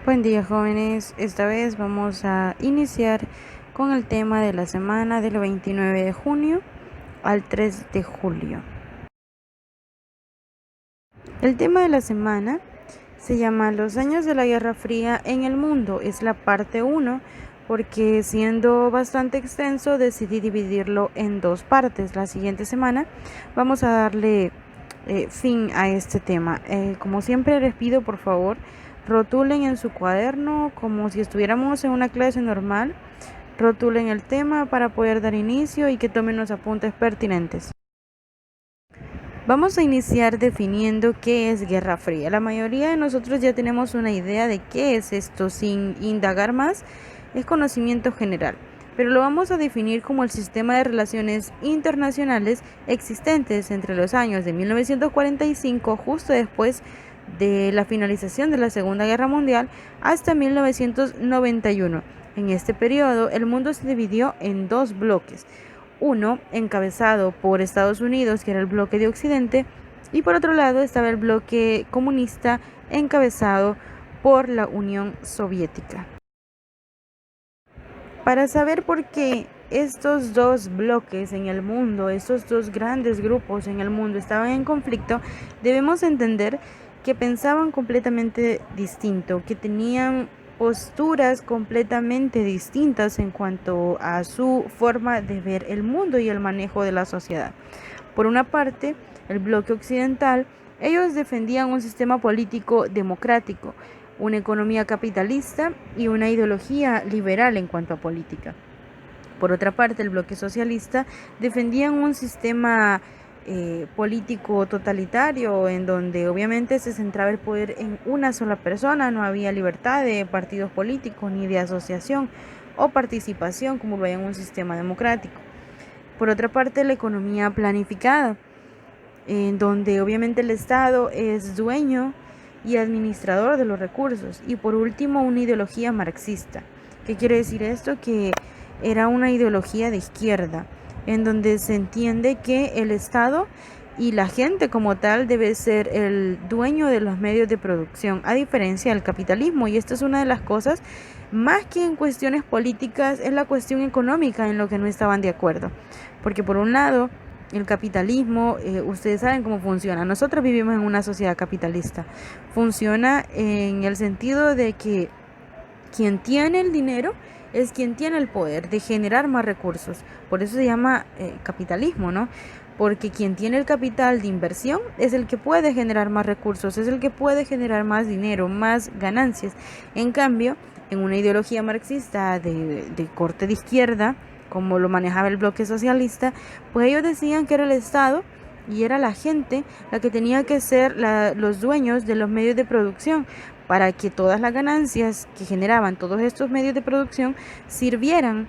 Buen día, jóvenes. Esta vez vamos a iniciar con el tema de la semana del 29 de junio al 3 de julio. El tema de la semana se llama Los años de la Guerra Fría en el mundo. Es la parte 1 porque siendo bastante extenso decidí dividirlo en dos partes. La siguiente semana vamos a darle fin a este tema. Como siempre les pido, por favor, rotulen en su cuaderno como si estuviéramos en una clase normal. Rotulen el tema para poder dar inicio y que tomen los apuntes pertinentes. Vamos a iniciar definiendo qué es Guerra Fría. La mayoría de nosotros ya tenemos una idea de qué es esto. Sin indagar más, es conocimiento general, pero lo vamos a definir como el sistema de relaciones internacionales existentes entre los años de 1945, justo después de la finalización de la Segunda Guerra Mundial, hasta 1991. En este periodo, el mundo se dividió en dos bloques. Uno encabezado por Estados Unidos, que era el bloque de Occidente, y por otro lado estaba el bloque comunista encabezado por la Unión Soviética. Para saber por qué estos dos bloques en el mundo, estos dos grandes grupos en el mundo estaban en conflicto, debemos entender que pensaban completamente distinto, que tenían posturas completamente distintas en cuanto a su forma de ver el mundo y el manejo de la sociedad. Por una parte, el bloque occidental, ellos defendían un sistema político democrático, una economía capitalista y una ideología liberal en cuanto a política. Por otra parte, el bloque socialista defendía un sistema político totalitario en donde obviamente se centraba el poder en una sola persona, no había libertad de partidos políticos ni de asociación o participación como lo hay en un sistema democrático. Por otra parte, la economía planificada, en donde obviamente el Estado es dueño y administrador de los recursos. Y por último, una ideología marxista. ¿Qué quiere decir esto? Que era una ideología de izquierda, en donde se entiende que el Estado y la gente como tal debe ser el dueño de los medios de producción, a diferencia del capitalismo. Y esto es una de las cosas, más que en cuestiones políticas, es la cuestión económica en lo que no estaban de acuerdo. Porque por un lado, el capitalismo, ustedes saben cómo funciona. Nosotros vivimos en una sociedad capitalista. Funciona en el sentido de que quien tiene el dinero es quien tiene el poder de generar más recursos. Por eso se llama capitalismo, ¿no? Porque quien tiene el capital de inversión es el que puede generar más recursos, es el que puede generar más dinero, más ganancias. En cambio, en una ideología marxista de corte de izquierda, como lo manejaba el bloque socialista, pues ellos decían que era el Estado y era la gente la que tenía que ser los dueños de los medios de producción para que todas las ganancias que generaban todos estos medios de producción sirvieran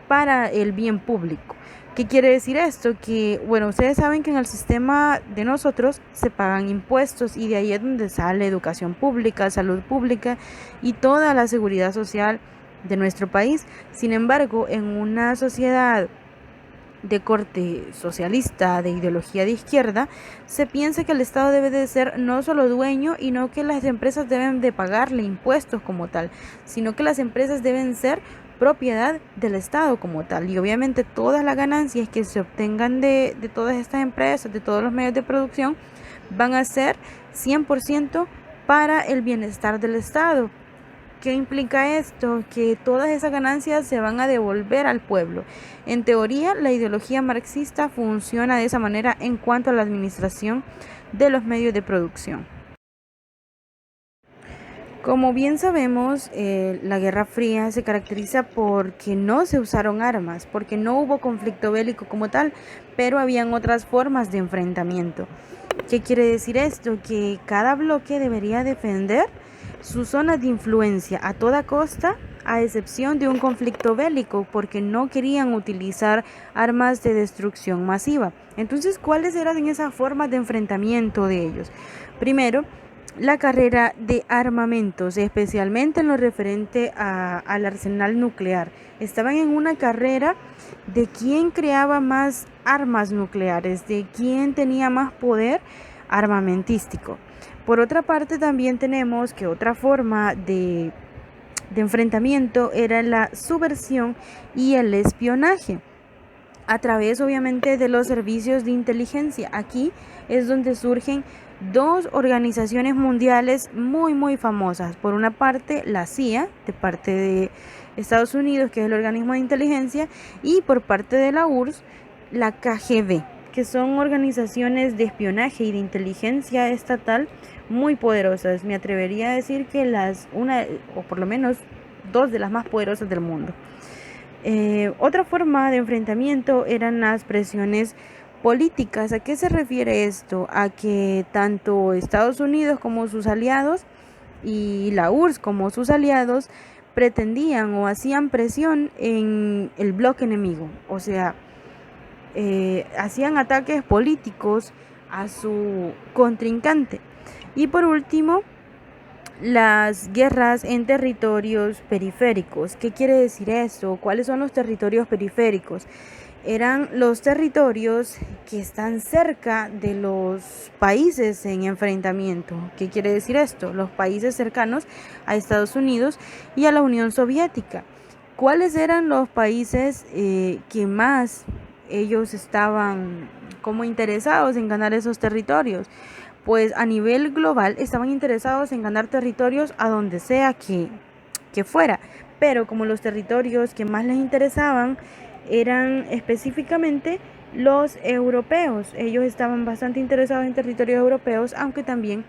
para el bien público. ¿Qué quiere decir esto? Que, bueno, ustedes saben que en el sistema de nosotros se pagan impuestos y de ahí es donde sale educación pública, salud pública y toda la seguridad social de nuestro país. Sin embargo, en una sociedad de corte socialista, de ideología de izquierda, se piensa que el Estado debe de ser no solo dueño y no que las empresas deben de pagarle impuestos como tal, sino que las empresas deben ser propiedad del Estado como tal. Y obviamente todas las ganancias que se obtengan de todas estas empresas, de todos los medios de producción, van a ser 100% para el bienestar del Estado. ¿Qué implica esto? Que todas esas ganancias se van a devolver al pueblo. En teoría, la ideología marxista funciona de esa manera en cuanto a la administración de los medios de producción. Como bien sabemos, la Guerra Fría se caracteriza porque no se usaron armas, porque no hubo conflicto bélico como tal, pero habían otras formas de enfrentamiento. ¿Qué quiere decir esto? Que cada bloque debería defender sus zonas de influencia a toda costa, a excepción de un conflicto bélico, porque no querían utilizar armas de destrucción masiva. Entonces, ¿cuáles eran esas formas de enfrentamiento de ellos? Primero, la carrera de armamentos, especialmente en lo referente al arsenal nuclear. Estaban en una carrera de quién creaba más armas nucleares, de quién tenía más poder armamentístico. Por otra parte, también tenemos que otra forma de enfrentamiento era la subversión y el espionaje a través obviamente de los servicios de inteligencia. Aquí es donde surgen dos organizaciones mundiales muy famosas. Por una parte la CIA, de parte de Estados Unidos, que es el organismo de inteligencia, y por parte de la URSS, la KGB, que son organizaciones de espionaje y de inteligencia estatal muy poderosas. Me atrevería a decir que una o por lo menos dos de las más poderosas del mundo. Otra forma de enfrentamiento eran las presiones políticas. ¿A qué se refiere esto? A que tanto Estados Unidos como sus aliados y la URSS como sus aliados pretendían o hacían presión en el bloque enemigo, o sea, hacían ataques políticos a su contrincante. Y por último, las guerras en territorios periféricos. ¿Qué quiere decir esto? ¿Cuáles son los territorios periféricos? Eran los territorios que están cerca de los países en enfrentamiento. ¿Qué quiere decir esto? Los países cercanos a Estados Unidos y a la Unión Soviética. ¿Cuáles eran los países que más ellos estaban como interesados en ganar esos territorios? Pues a nivel global estaban interesados en ganar territorios a donde sea que fuera, pero como los territorios que más les interesaban eran específicamente los europeos, ellos estaban bastante interesados en territorios europeos, aunque también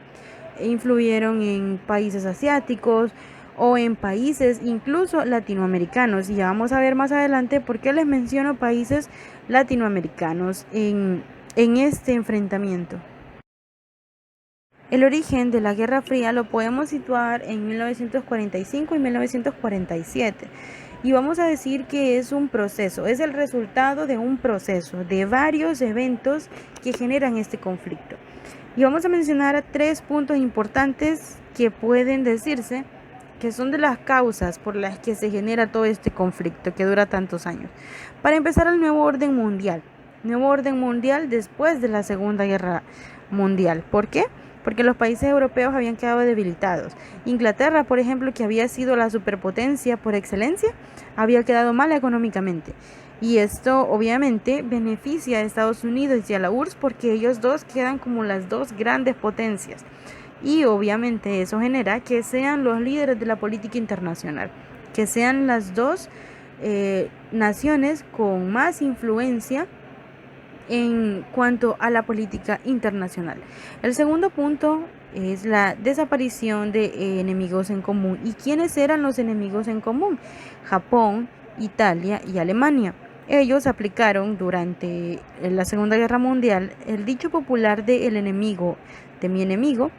influyeron en países asiáticos o en países incluso latinoamericanos, y ya vamos a ver más adelante por qué les menciono países latinoamericanos en este enfrentamiento. El origen de la Guerra Fría lo podemos situar en 1945 y 1947. Y vamos a decir que es un proceso, es el resultado de un proceso, de varios eventos que generan este conflicto. Y vamos a mencionar 3 puntos importantes que pueden decirse que son de las causas por las que se genera todo este conflicto que dura tantos años. Para empezar, el nuevo orden mundial. Nuevo orden mundial después de la Segunda Guerra Mundial. ¿Por qué? Porque los países europeos habían quedado debilitados. Inglaterra, por ejemplo, que había sido la superpotencia por excelencia, había quedado mal económicamente. Y esto obviamente beneficia a Estados Unidos y a la URSS porque ellos dos quedan como las dos grandes potencias. Y obviamente eso genera que sean los líderes de la política internacional, que sean las dos naciones con más influencia en cuanto a la política internacional. El segundo punto es la desaparición de enemigos en común. ¿Y quiénes eran los enemigos en común? Japón, Italia y Alemania. Ellos aplicaron durante la Segunda Guerra Mundial el dicho popular de el enemigo de mi enemigo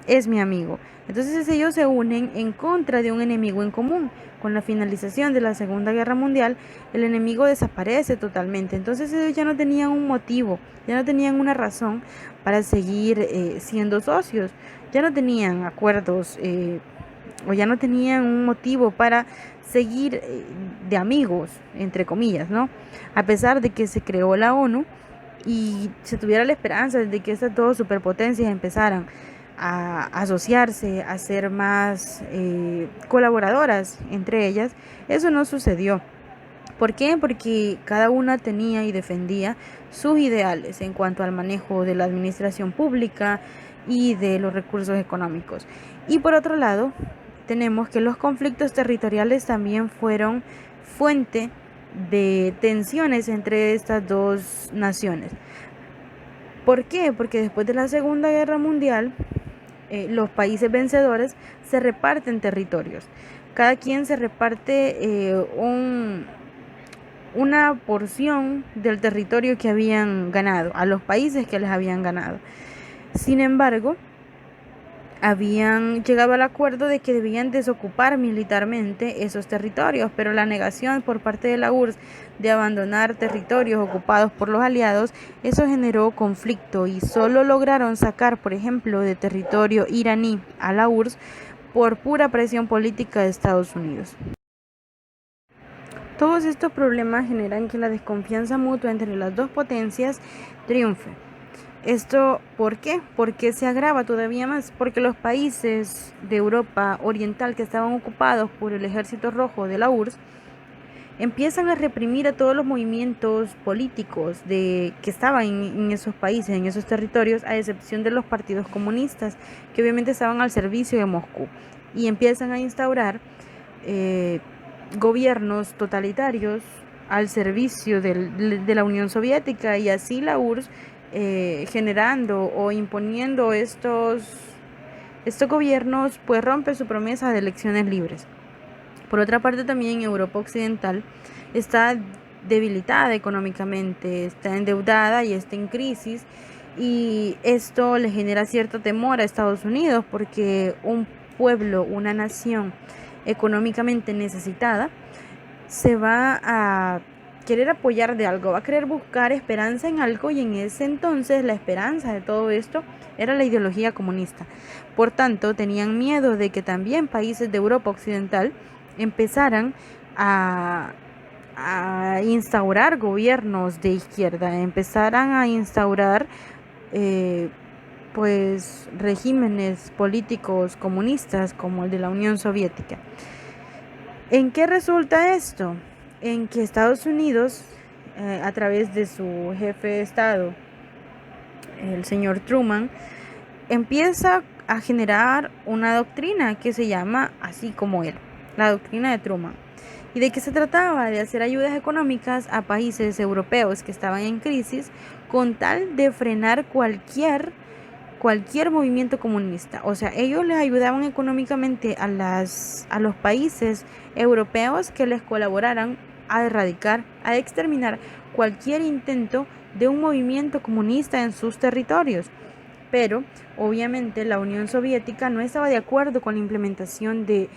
es mi amigo. Entonces ellos se unen en contra de un enemigo en común. Con la finalización de la Segunda Guerra Mundial, el enemigo desaparece totalmente. Entonces ellos ya no tenían un motivo, ya no tenían una razón para seguir siendo socios, ya no tenían acuerdos o ya no tenían un motivo para seguir de amigos, entre comillas, ¿no? A pesar de que se creó la ONU y se tuviera la esperanza de que estas dos superpotencias empezaran a asociarse, a ser más colaboradoras entre ellas, eso no sucedió. ¿Por qué? Porque cada una tenía y defendía sus ideales en cuanto al manejo de la administración pública y de los recursos económicos. Y por otro lado, tenemos que los conflictos territoriales también fueron fuente de tensiones entre estas dos naciones. ¿Por qué? Porque después de la Segunda Guerra Mundial, los países vencedores se reparten territorios. Cada quien se reparte una porción del territorio que habían ganado, a los países que les habían ganado. Sin embargo, habían llegado al acuerdo de que debían desocupar militarmente esos territorios, pero la negación por parte de la URSS de abandonar territorios ocupados por los aliados, eso generó conflicto y solo lograron sacar, por ejemplo, de territorio iraní a la URSS por pura presión política de Estados Unidos. Todos estos problemas generan que la desconfianza mutua entre las dos potencias triunfe. ¿Esto por qué? Porque se agrava todavía más, porque los países de Europa Oriental que estaban ocupados por el ejército rojo de la URSS empiezan a reprimir a todos los movimientos políticos que estaban en esos países, en esos territorios, a excepción de los partidos comunistas, que obviamente estaban al servicio de Moscú, y empiezan a instaurar gobiernos totalitarios al servicio de la Unión Soviética, y así la URSS generando o imponiendo estos gobiernos, pues rompe su promesa de elecciones libres. Por otra parte, también Europa Occidental está debilitada económicamente, está endeudada y está en crisis, y esto le genera cierto temor a Estados Unidos, porque un pueblo, una nación económicamente necesitada, se va a querer apoyar de algo, va a querer buscar esperanza en algo, y en ese entonces la esperanza de todo esto era la ideología comunista. Por tanto, tenían miedo de que también países de Europa Occidental empezaran a instaurar gobiernos de izquierda, empezaran a instaurar pues regímenes políticos comunistas como el de la Unión Soviética. ¿En qué resulta esto? En que Estados Unidos, a través de su jefe de Estado, el señor Truman, empieza a generar una doctrina que se llama así como él, la doctrina de Truman. ¿Y de qué se trataba? De hacer ayudas económicas a países europeos que estaban en crisis, con tal de frenar cualquier movimiento comunista. O sea, ellos les ayudaban económicamente a los países europeos que les colaboraran a erradicar, a exterminar cualquier intento de un movimiento comunista en sus territorios. Pero obviamente la Unión Soviética no estaba de acuerdo con la implementación de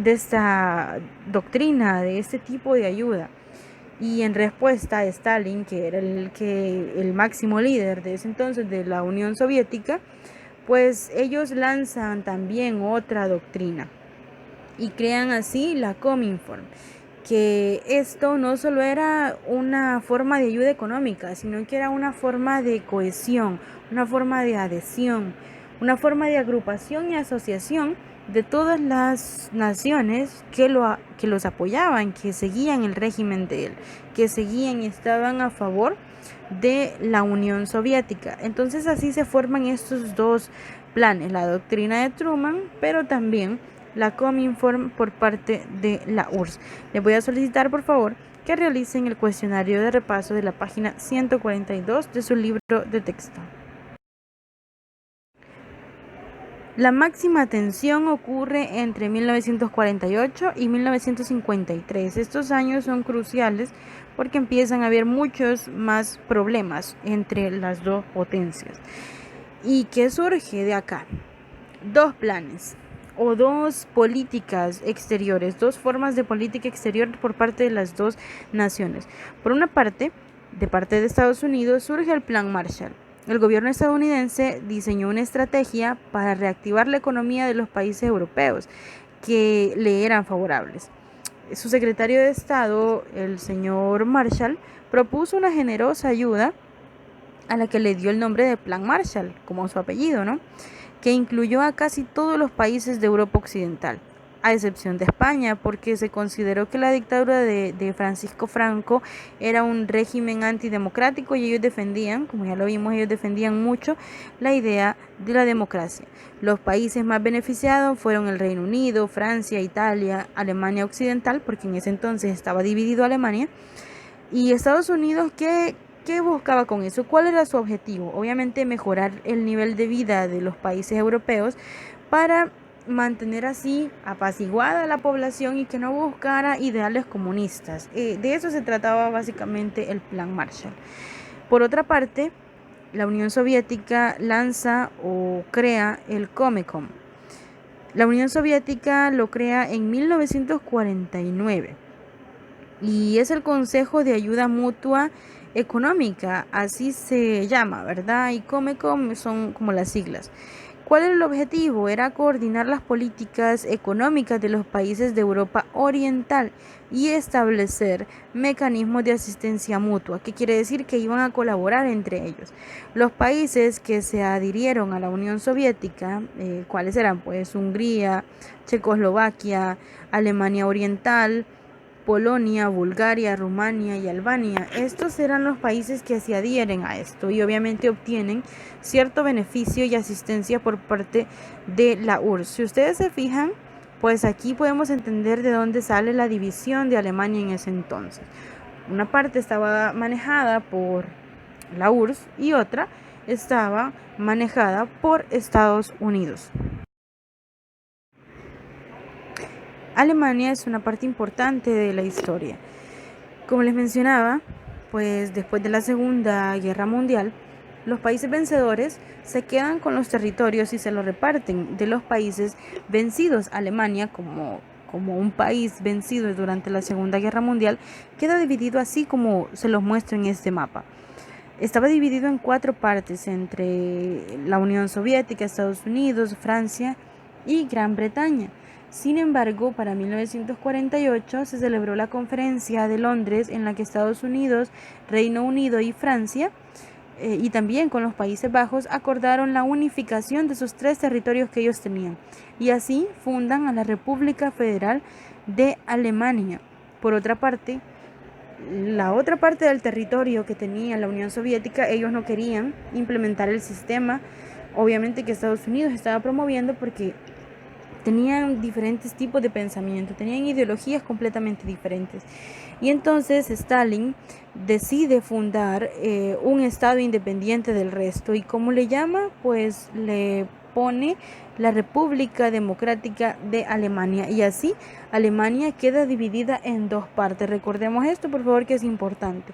esta doctrina, de este tipo de ayuda. Y en respuesta a Stalin, que era el máximo líder de ese entonces de la Unión Soviética, pues ellos lanzan también otra doctrina y crean así la Cominform, que esto no solo era una forma de ayuda económica, sino que era una forma de cohesión, una forma de adhesión, una forma de agrupación y asociación de todas las naciones que los apoyaban, que seguían el régimen de él, que seguían y estaban a favor de la Unión Soviética. Entonces así se forman estos dos planes, la doctrina de Truman, pero también la Cominform por parte de la URSS. Les voy a solicitar, por favor, que realicen el cuestionario de repaso de la página 142 de su libro de texto. La máxima tensión ocurre entre 1948 y 1953. Estos años son cruciales porque empiezan a haber muchos más problemas entre las dos potencias. ¿Y qué surge de acá? Dos planes o dos políticas exteriores, dos formas de política exterior por parte de las dos naciones. Por una parte, de parte de Estados Unidos, surge el Plan Marshall. El gobierno estadounidense diseñó una estrategia para reactivar la economía de los países europeos que le eran favorables. Su secretario de Estado, el señor Marshall, propuso una generosa ayuda a la que le dio el nombre de Plan Marshall, como su apellido, ¿no?, que incluyó a casi todos los países de Europa Occidental, a excepción de España, porque se consideró que la dictadura de Francisco Franco era un régimen antidemocrático, y ellos defendían, como ya lo vimos, ellos defendían mucho la idea de la democracia. Los países más beneficiados fueron el Reino Unido, Francia, Italia, Alemania Occidental, porque en ese entonces estaba dividido Alemania, y Estados Unidos, ¿qué buscaba con eso? ¿Cuál era su objetivo? Obviamente mejorar el nivel de vida de los países europeos para mantener así apaciguada la población y que no buscara ideales comunistas. De eso se trataba básicamente el Plan Marshall. Por otra parte, la Unión Soviética lanza o crea el Comecon. La Unión Soviética lo crea en 1949 y es el Consejo de Ayuda Mutua Económica, así se llama, ¿verdad? Y Comecon son como las siglas. ¿Cuál era el objetivo? Era coordinar las políticas económicas de los países de Europa Oriental y establecer mecanismos de asistencia mutua, que quiere decir que iban a colaborar entre ellos. Los países que se adhirieron a la Unión Soviética, ¿cuáles eran? Pues Hungría, Checoslovaquia, Alemania Oriental, Polonia, Bulgaria, Rumania y Albania. Estos eran los países que se adhieren a esto y obviamente obtienen cierto beneficio y asistencia por parte de la URSS. Si ustedes se fijan, pues aquí podemos entender de dónde sale la división de Alemania en ese entonces. Una parte estaba manejada por la URSS y otra estaba manejada por Estados Unidos. Alemania es una parte importante de la historia. Como les mencionaba, pues después de la Segunda Guerra Mundial, los países vencedores se quedan con los territorios y se los reparten de los países vencidos. Alemania, como un país vencido durante la Segunda Guerra Mundial, queda dividido así como se los muestro en este mapa. Estaba dividido en 4 partes entre la Unión Soviética, Estados Unidos, Francia y Gran Bretaña. Sin embargo, para 1948 se celebró la Conferencia de Londres en la que Estados Unidos, Reino Unido y Francia, y también con los Países Bajos, acordaron la unificación de esos 3 territorios que ellos tenían. Y así fundan a la República Federal de Alemania. Por otra parte, la otra parte del territorio que tenía la Unión Soviética, ellos no querían implementar el sistema, obviamente, que Estados Unidos estaba promoviendo, porque tenían diferentes tipos de pensamiento, tenían ideologías completamente diferentes. Y entonces Stalin decide fundar un estado independiente del resto. ¿Y cómo le llama? Pues le pone la República Democrática de Alemania. Y así Alemania queda dividida en 2 partes. Recordemos esto, por favor, que es importante.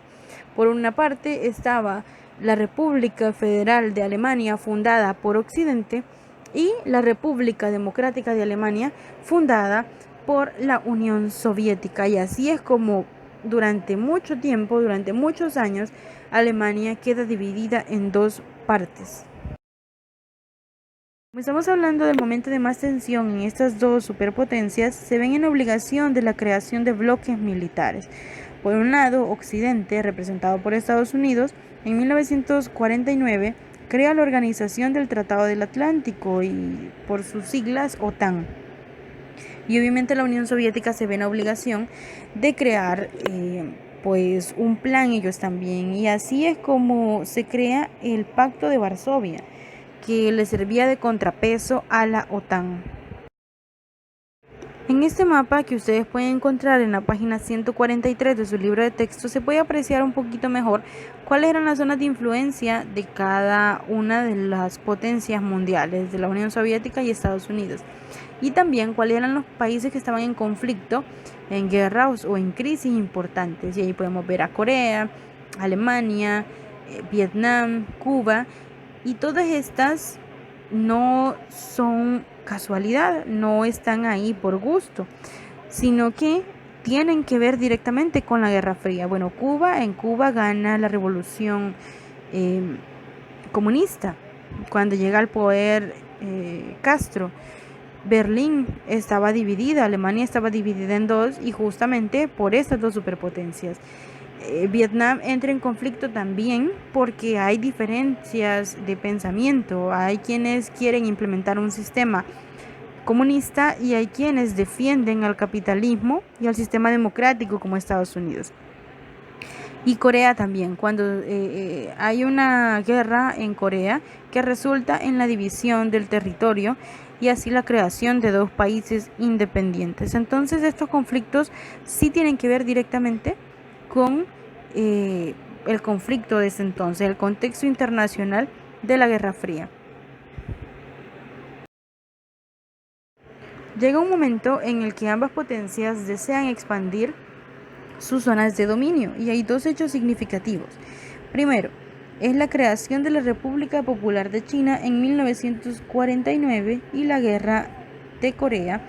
Por una parte estaba la República Federal de Alemania, fundada por Occidente, y la República Democrática de Alemania, fundada por la Unión Soviética. Y así es como durante mucho tiempo, durante muchos años, Alemania queda dividida en 2 partes. Como estamos hablando del momento de más tensión en estas 2 superpotencias, se ven en obligación de la creación de bloques militares. Por un lado, Occidente, representado por Estados Unidos, en 1949 crea la Organización del Tratado del Atlántico, y por sus siglas OTAN. Y obviamente la Unión Soviética se ve en la obligación de crear pues un plan ellos también. Y así es como se crea el Pacto de Varsovia, que le servía de contrapeso a la OTAN. En este mapa, que ustedes pueden encontrar en la página 143 de su libro de texto, se puede apreciar un poquito mejor cuáles eran las zonas de influencia de cada una de las potencias mundiales, de la Unión Soviética y Estados Unidos, y también cuáles eran los países que estaban en conflicto, en guerras o en crisis importantes. Y ahí podemos ver a Corea, Alemania, Vietnam, Cuba, y todas estas no son casualidad, no están ahí por gusto, sino que tienen que ver directamente con la Guerra Fría. Bueno, en Cuba gana la revolución comunista cuando llega al poder Castro. Berlín estaba dividida, Alemania estaba dividida en 2, y justamente por estas 2 superpotencias. Vietnam entra en conflicto también porque hay diferencias de pensamiento. Hay quienes quieren implementar un sistema comunista y hay quienes defienden al capitalismo y al sistema democrático como Estados Unidos. Y Corea también, cuando hay una guerra en Corea que resulta en la división del territorio y así la creación de 2 países independientes. Entonces estos conflictos sí tienen que ver directamente con el conflicto de ese entonces, el contexto internacional de la Guerra Fría. Llega un momento en el que ambas potencias desean expandir sus zonas de dominio, y hay 2 hechos significativos. Primero, es la creación de la República Popular de China en 1949 y la Guerra de Corea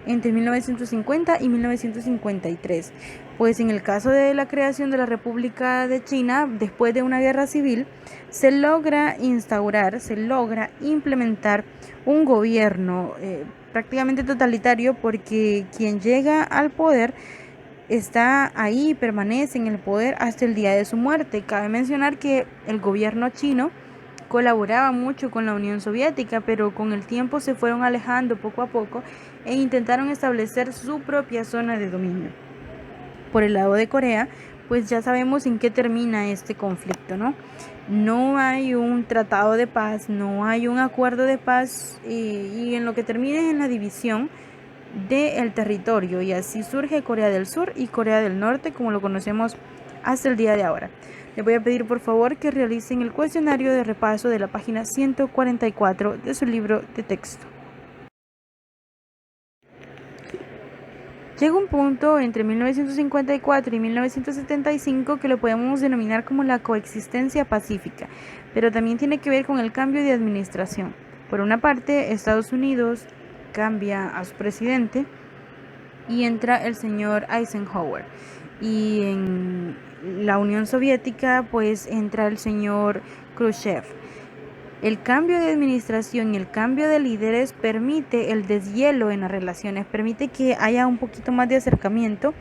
entre 1950 y 1953. Pues en el caso de la creación de la República de China, después de una guerra civil, se logra instaurar, se logra implementar un gobierno prácticamente totalitario, porque quien llega al poder está ahí, permanece en el poder hasta el día de su muerte. Cabe mencionar que el gobierno chino colaboraba mucho con la Unión Soviética, pero con el tiempo se fueron alejando poco a poco e intentaron establecer su propia zona de dominio. Por el lado de Corea, pues ya sabemos en qué termina este conflicto, ¿no? No hay un tratado de paz, no hay un acuerdo de paz, y en lo que termina es en la división del territorio, y así surge Corea del Sur y Corea del Norte como lo conocemos hasta el día de ahora. Les voy a pedir por favor que realicen el cuestionario de repaso de la página 144 de su libro de texto. Llega un punto entre 1954 y 1975 que lo podemos denominar como la coexistencia pacífica, pero también tiene que ver con el cambio de administración. Por una parte, Estados Unidos cambia a su presidente y entra el señor Eisenhower, y en la Unión Soviética pues entra el señor Khrushchev. El cambio de administración y el cambio de líderes permite el deshielo en las relaciones, permite que haya un poquito más de acercamiento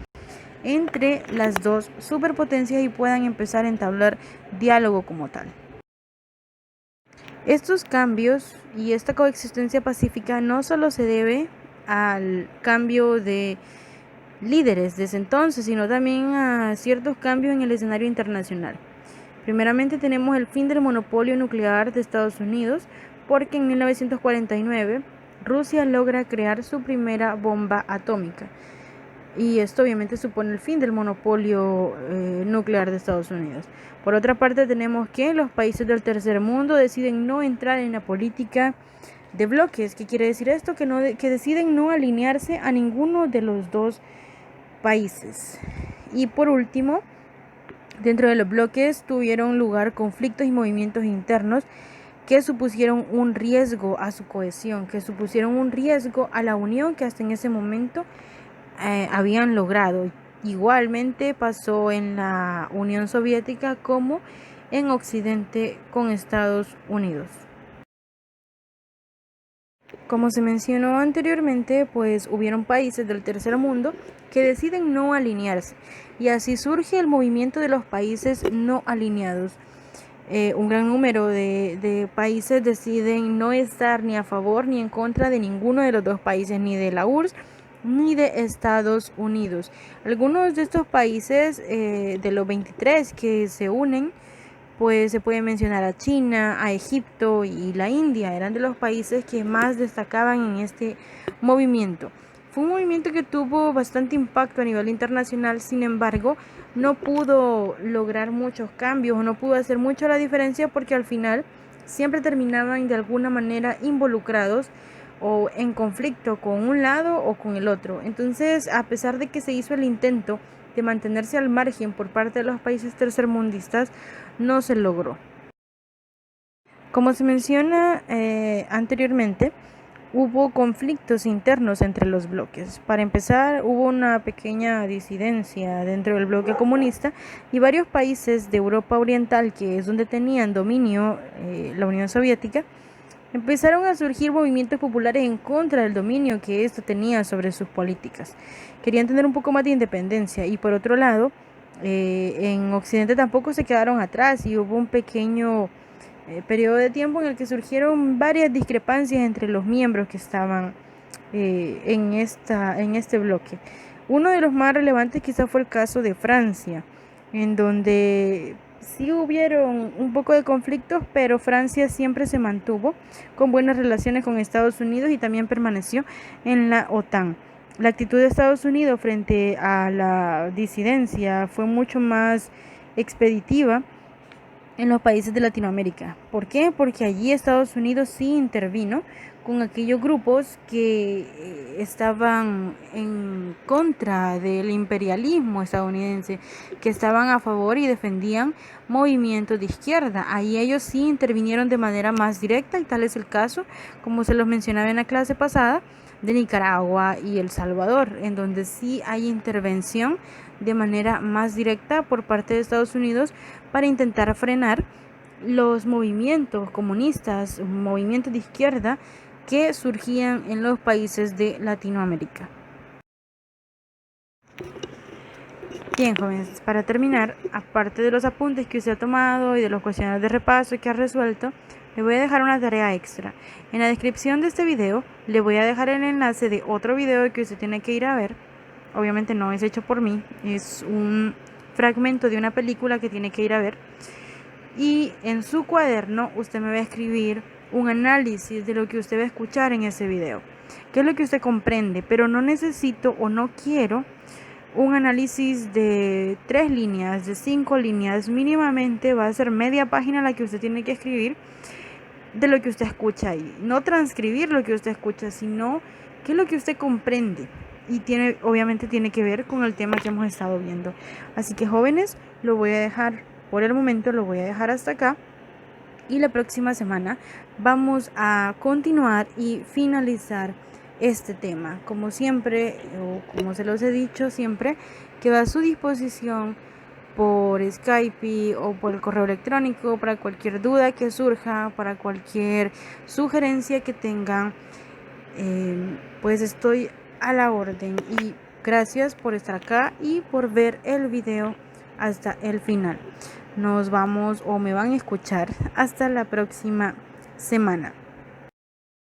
entre las dos superpotencias y puedan empezar a entablar diálogo como tal. Estos cambios y esta coexistencia pacífica no solo se debe al cambio de líderes desde entonces, sino también a ciertos cambios en el escenario internacional. Primeramente tenemos el fin del monopolio nuclear de Estados Unidos, porque en 1949 Rusia logra crear su primera bomba atómica, y esto obviamente supone el fin del monopolio nuclear de Estados Unidos. Por otra parte tenemos que los países del tercer mundo deciden no entrar en la política de bloques. ¿Qué quiere decir esto? Que deciden no alinearse a ninguno de los dos países. Y por último, dentro de los bloques tuvieron lugar conflictos y movimientos internos que supusieron un riesgo a su cohesión, que supusieron un riesgo a la unión que hasta en ese momento habían logrado. Igualmente pasó en la Unión Soviética como en Occidente con Estados Unidos. Como se mencionó anteriormente, pues hubieron países del tercer mundo que deciden no alinearse, y así surge el movimiento de los países no alineados. Un gran número de países deciden no estar ni a favor ni en contra de ninguno de los dos países, ni de la URSS ni de Estados Unidos. Algunos de estos países, de los 23 que se unen, pues se puede mencionar a China, a Egipto y la India. Eran de los países que más destacaban en este movimiento. Fue un movimiento que tuvo bastante impacto a nivel internacional, sin embargo, no pudo lograr muchos cambios, no pudo hacer mucho la diferencia, porque al final siempre terminaban de alguna manera involucrados o en conflicto con un lado o con el otro. Entonces, a pesar de que se hizo el intento de mantenerse al margen por parte de los países tercermundistas, no se logró. Como se menciona anteriormente, hubo conflictos internos entre los bloques. Para empezar, hubo una pequeña disidencia dentro del bloque comunista, y varios países de Europa Oriental, que es donde tenían dominio la Unión Soviética, empezaron a surgir movimientos populares en contra del dominio que esto tenía sobre sus políticas. Querían tener un poco más de independencia, y por otro lado, en Occidente tampoco se quedaron atrás, y hubo un pequeño periodo de tiempo en el que surgieron varias discrepancias entre los miembros que estaban en este bloque. Uno de los más relevantes quizás fue el caso de Francia, en donde sí hubieron un poco de conflictos, pero Francia siempre se mantuvo con buenas relaciones con Estados Unidos y también permaneció en la OTAN. La actitud de Estados Unidos frente a la disidencia fue mucho más expeditiva en los países de Latinoamérica. ¿Por qué? Porque allí Estados Unidos sí intervino con aquellos grupos que estaban en contra del imperialismo estadounidense, que estaban a favor y defendían movimientos de izquierda. Ahí ellos sí intervinieron de manera más directa, y tal es el caso, como se los mencionaba en la clase pasada, de Nicaragua y El Salvador, en donde sí hay intervención de manera más directa por parte de Estados Unidos para intentar frenar los movimientos comunistas, movimientos de izquierda que surgían en los países de Latinoamérica. Bien, jóvenes, para terminar, aparte de los apuntes que usted ha tomado y de los cuestionarios de repaso que ha resuelto, le voy a dejar una tarea extra. En la descripción de este video le voy a dejar el enlace de otro video que usted tiene que ir a ver. Obviamente no es hecho por mí, es un fragmento de una película que tiene que ir a ver. Y en su cuaderno usted me va a escribir un análisis de lo que usted va a escuchar en ese video. ¿Qué es lo que usted comprende? Pero no necesito o no quiero un análisis de 3 líneas, de 5 líneas, mínimamente va a ser media página la que usted tiene que escribir de lo que usted escucha ahí. No transcribir lo que usted escucha, sino qué es lo que usted comprende. Y obviamente tiene que ver con el tema que hemos estado viendo. Así que, jóvenes, lo voy a dejar, por el momento lo voy a dejar hasta acá. Y la próxima semana vamos a continuar y finalizar este tema. Como siempre, o como se los he dicho siempre, queda a su disposición por Skype o por el correo electrónico para cualquier duda que surja, para cualquier sugerencia que tengan. Pues estoy a la orden y gracias por estar acá y por ver el video hasta el final. Nos vamos o me van a escuchar hasta la próxima semana.